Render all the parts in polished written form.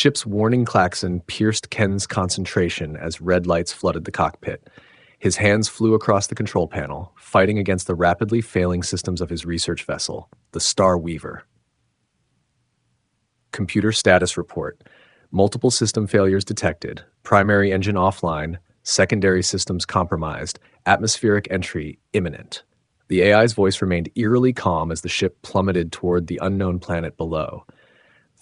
Ship's warning klaxon pierced Ken's concentration as red lights flooded the cockpit. His hands flew across the control panel, fighting against the rapidly failing systems of his research vessel, the Star Weaver. Computer status report. Multiple system failures detected. Primary engine offline. Secondary systems compromised. Atmospheric entry imminent. The AI's voice remained eerily calm as the ship plummeted toward the unknown planet below.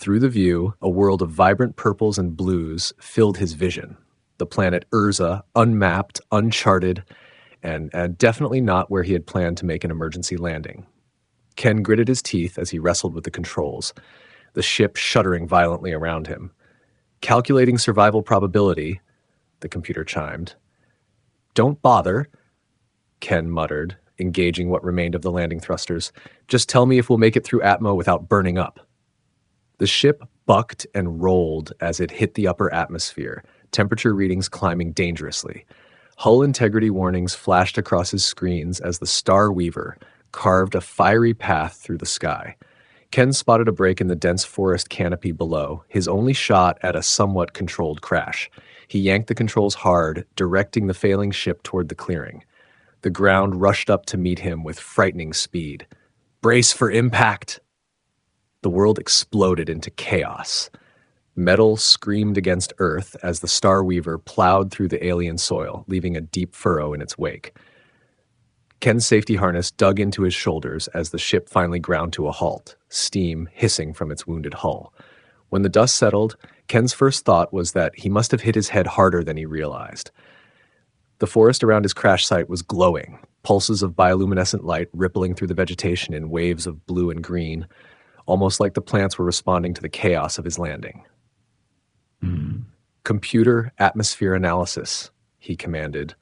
Through the view, a world of vibrant purples and blues filled his vision. The planet Urza, unmapped, uncharted, and definitely not where he had planned to make an emergency landing. Ken gritted his teeth as he wrestled with the controls, the ship shuddering violently around him. Calculating survival probability, the computer chimed. Don't bother, Ken muttered, engaging what remained of the landing thrusters. Just tell me if we'll make it through Atmo without burning up. The ship bucked and rolled as it hit the upper atmosphere, temperature readings climbing dangerously. Hull integrity warnings flashed across his screens as the Star Weaver carved a fiery path through the sky. Ken spotted a break in the dense forest canopy below, his only shot at a somewhat controlled crash. He yanked the controls hard, directing the failing ship toward the clearing. The ground rushed up to meet him with frightening speed. Brace for impact! The world exploded into chaos. Metal screamed against Earth as the Star Weaver plowed through the alien soil, leaving a deep furrow in its wake. Ken's safety harness dug into his shoulders as the ship finally ground to a halt, steam hissing from its wounded hull. When the dust settled, Ken's first thought was that he must have hit his head harder than he realized. The forest around his crash site was glowing, pulses of bioluminescent light rippling through the vegetation in waves of blue and green, almost like the plants were responding to the chaos of his landing. Computer atmosphere analysis, he commanded.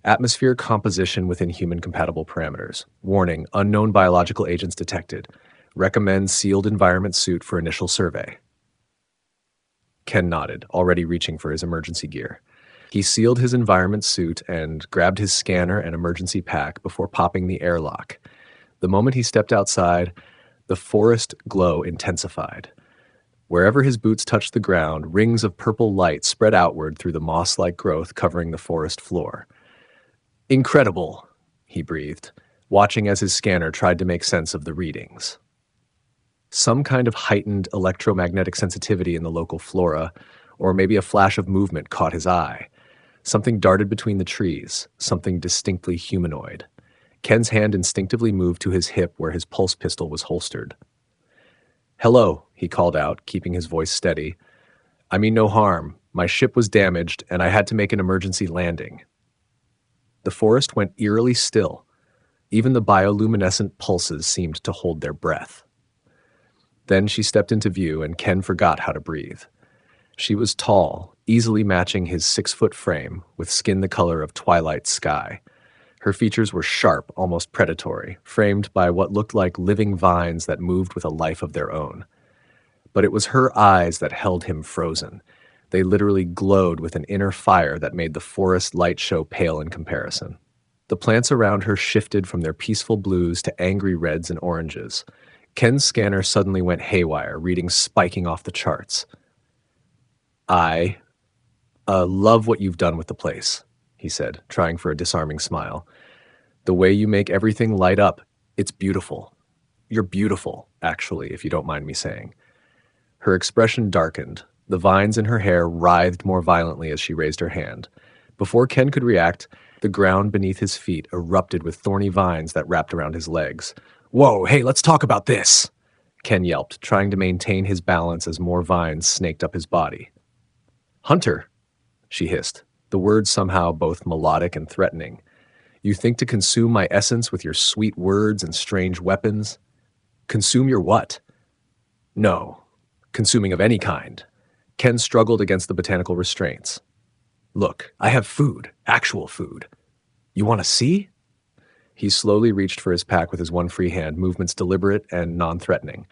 Atmosphere composition within human-compatible parameters. Warning, unknown biological agents detected. Recommend sealed environment suit for initial survey. Ken nodded, already reaching for his emergency gear. He sealed his environment suit and grabbed his scanner and emergency pack before popping the airlock. The moment he stepped outside, the forest glow intensified. Wherever his boots touched the ground, rings of purple light spread outward through the moss-like growth covering the forest floor. Incredible, he breathed, watching as his scanner tried to make sense of the readings. Some kind of heightened electromagnetic sensitivity in the local flora, or maybe a flash of movement caught his eye. Something darted between the trees, something distinctly humanoid. Ken's hand instinctively moved to his hip where his pulse pistol was holstered. Hello, he called out, keeping his voice steady. I mean no harm. My ship was damaged, and I had to make an emergency landing. The forest went eerily still. Even the bioluminescent pulses seemed to hold their breath. Then she stepped into view, and Ken forgot how to breathe. She was tall, easily matching his 6-foot frame, with skin the color of twilight sky. Her features were sharp, almost predatory, framed by what looked like living vines that moved with a life of their own. But it was her eyes that held him frozen. They literally glowed with an inner fire that made the forest light show pale in comparison. The plants around her shifted from their peaceful blues to angry reds and oranges. Ken's scanner suddenly went haywire, readings spiking off the charts. I love what you've done with the place, he said, trying for a disarming smile. The way you make everything light up, it's beautiful. You're beautiful, actually, if you don't mind me saying. Her expression darkened. The vines in her hair writhed more violently as she raised her hand. Before Ken could react, the ground beneath his feet erupted with thorny vines that wrapped around his legs. Whoa, hey, let's talk about this, Ken yelped, trying to maintain his balance as more vines snaked up his body. Hunter, she hissed, the words somehow both melodic and threatening. You think to consume my essence with your sweet words and strange weapons? Consume your what? No, consuming of any kind. Ken struggled against the botanical restraints. Look, I have food, actual food. You want to see? He slowly reached for his pack with his one free hand, movements deliberate and non-threatening.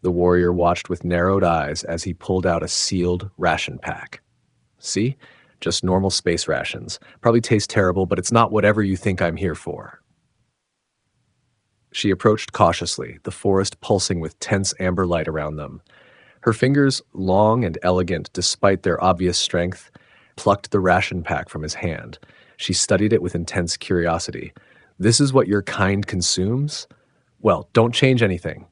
The warrior watched with narrowed eyes as he pulled out a sealed ration pack. See? Just normal space rations. Probably taste terrible, but it's not whatever you think I'm here for. She approached cautiously, the forest pulsing with tense amber light around them. Her fingers, long and elegant despite their obvious strength, plucked the ration pack from his hand. She studied it with intense curiosity. This is what your kind consumes? Well, don't change anything.